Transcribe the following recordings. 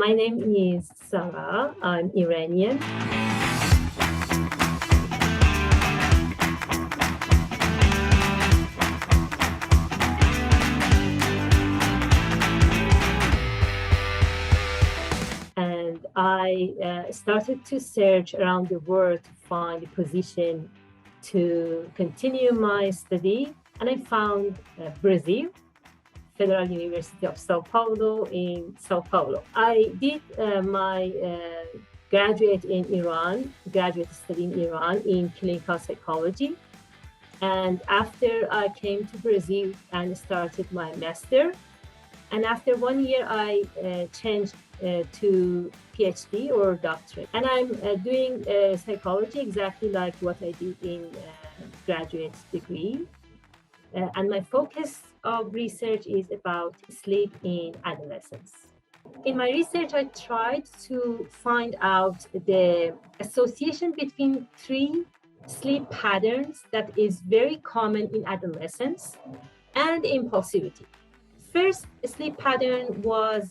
My name is Sarah. I'm Iranian. And I started to search around the world to find a position to continue my study. And I found Brazil, Federal University of São Paulo in São Paulo. I did my graduate study in Iran in clinical psychology. And after I came to Brazil and started my master, and after 1 year, I changed to PhD or doctorate. And I'm doing psychology exactly like what I did in graduate degree. And my focus of research is about sleep in adolescence. In my research, I tried to find out the association between 3 sleep patterns that is very common in adolescence and impulsivity. First sleep pattern was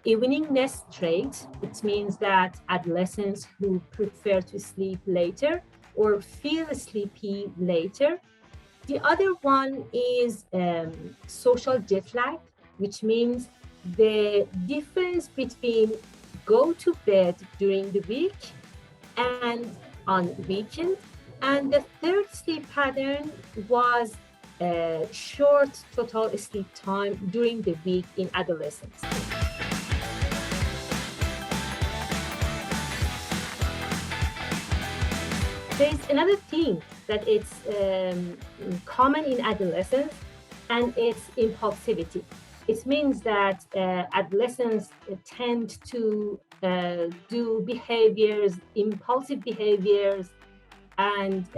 eveningness trait. It means that adolescents who prefer to sleep later or feel sleepy later. The other one is social jet lag, which means the difference between go to bed during the week and on weekend. And the third sleep pattern was short total sleep time during the week in adolescence. There's another thing that it's common in adolescence, and it's impulsivity. It means that adolescents tend to do behaviors, impulsive behaviors, and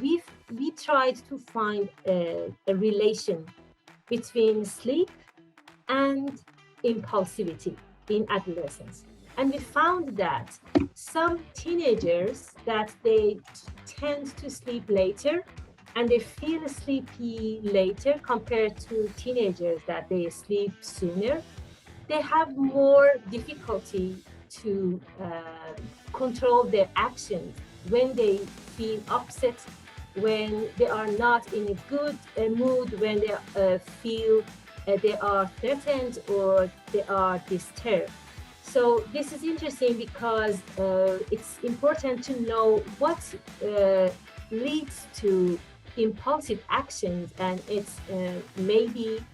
we tried to find a relation between sleep and impulsivity in adolescence. And we found that some teenagers that they tend to sleep later and they feel sleepy later compared to teenagers that they sleep sooner, they have more difficulty to control their actions when they feel upset, when they are not in a good mood, when they feel they are threatened or they are disturbed. So this is interesting because it's important to know what leads to impulsive actions, and it's maybe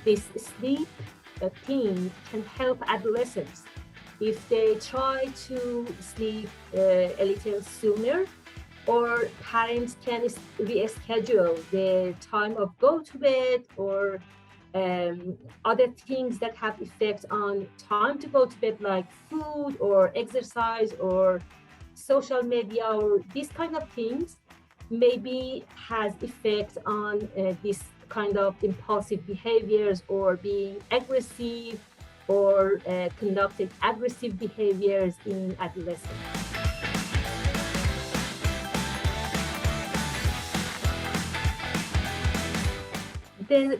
this sleep thing can help adolescents if they try to sleep a little sooner, or parents can reschedule the time of go to bed or other things that have effect on time to go to bed, like food or exercise or social media or these kind of things, maybe has effect on this kind of impulsive behaviors or being aggressive or conducting aggressive behaviors in adolescence. The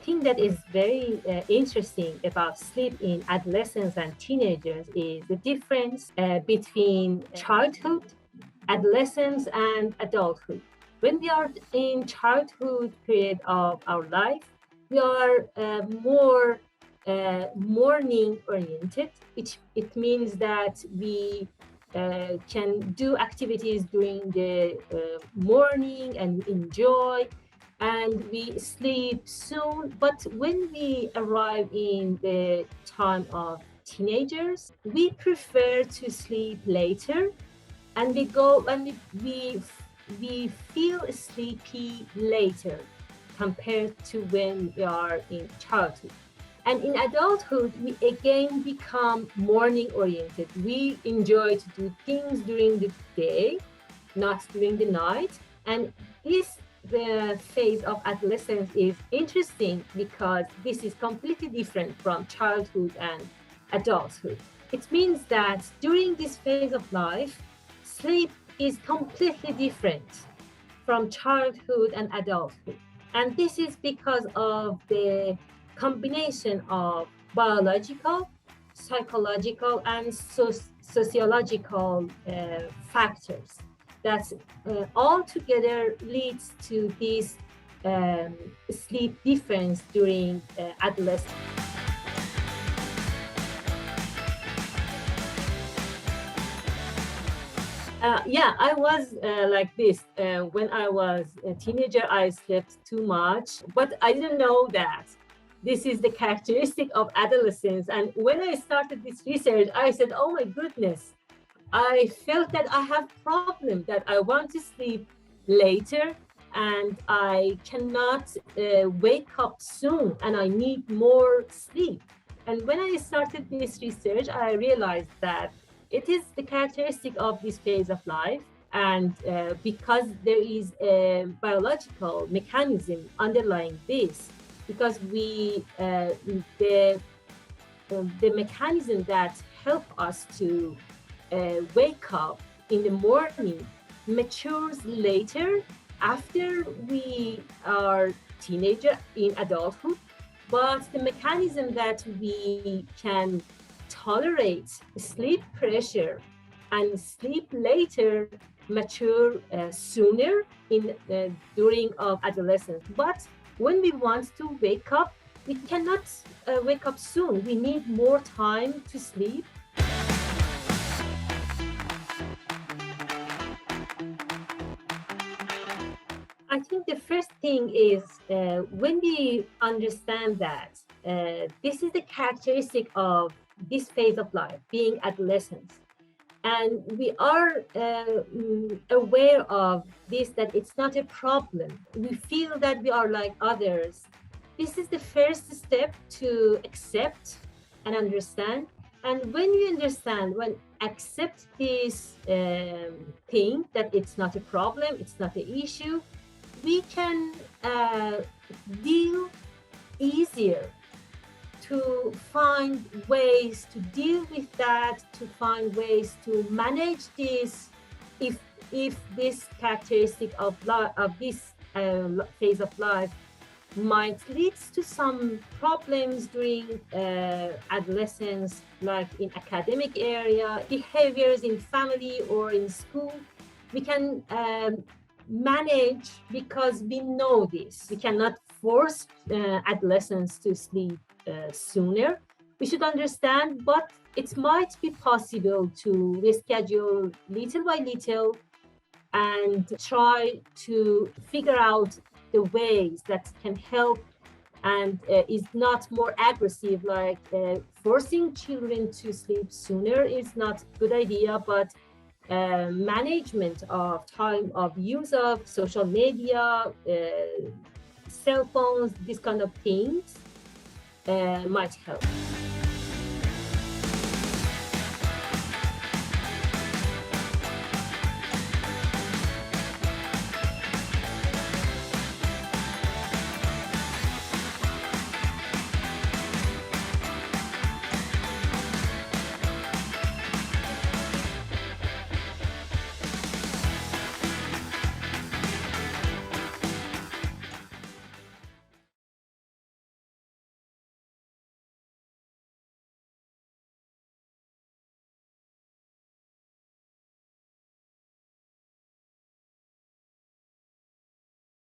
thing that is very interesting about sleep in adolescents and teenagers is the difference between childhood, adolescence, and adulthood. When we are in childhood period of our life, we are more morning oriented. It means that we can do activities during the morning and enjoy, and we sleep soon. But when we arrive in the time of teenagers, we prefer to sleep later, and we feel sleepy later compared to when we are in childhood. And in adulthood, we again become morning oriented. We enjoy to do things during the day, not during the night. And the phase of adolescence is interesting because this is completely different from childhood and adulthood. It means that during this phase of life, sleep is completely different from childhood and adulthood. And this is because of the combination of biological, psychological, and sociological factors that all together leads to this sleep difference during adolescence. I was like this. When I was a teenager, I slept too much, but I didn't know that this is the characteristic of adolescence. And when I started this research, I said, oh my goodness, I felt that I have problem, that I want to sleep later and I cannot wake up soon and I need more sleep. And when I started this research, I realized that it is the characteristic of this phase of life. And because there is a biological mechanism underlying this, because the mechanism that help us to wake up in the morning matures later after we are teenager in adulthood, but the mechanism that we can tolerate sleep pressure and sleep later mature sooner in during of adolescence. But when we want to wake up, we cannot wake up soon. We need more time to sleep. I think the first thing is when we understand that this is the characteristic of this phase of life, being adolescents, and we are aware of this, that it's not a problem. We feel that we are like others. This is the first step to accept and understand. And when we understand, when accept this thing, that it's not a problem, it's not an issue, we can deal easier to find ways to deal with that, to find ways to manage this if this characteristic of this phase of life might lead to some problems during adolescence, like in academic area, behaviors in family or in school. We can manage because we know this. We cannot force adolescents to sleep sooner. We should understand, but it might be possible to reschedule little by little and try to figure out the ways that can help and is not more aggressive, like forcing children to sleep sooner is not a good idea, but management of time of use of social media, cell phones, these kind of things might help.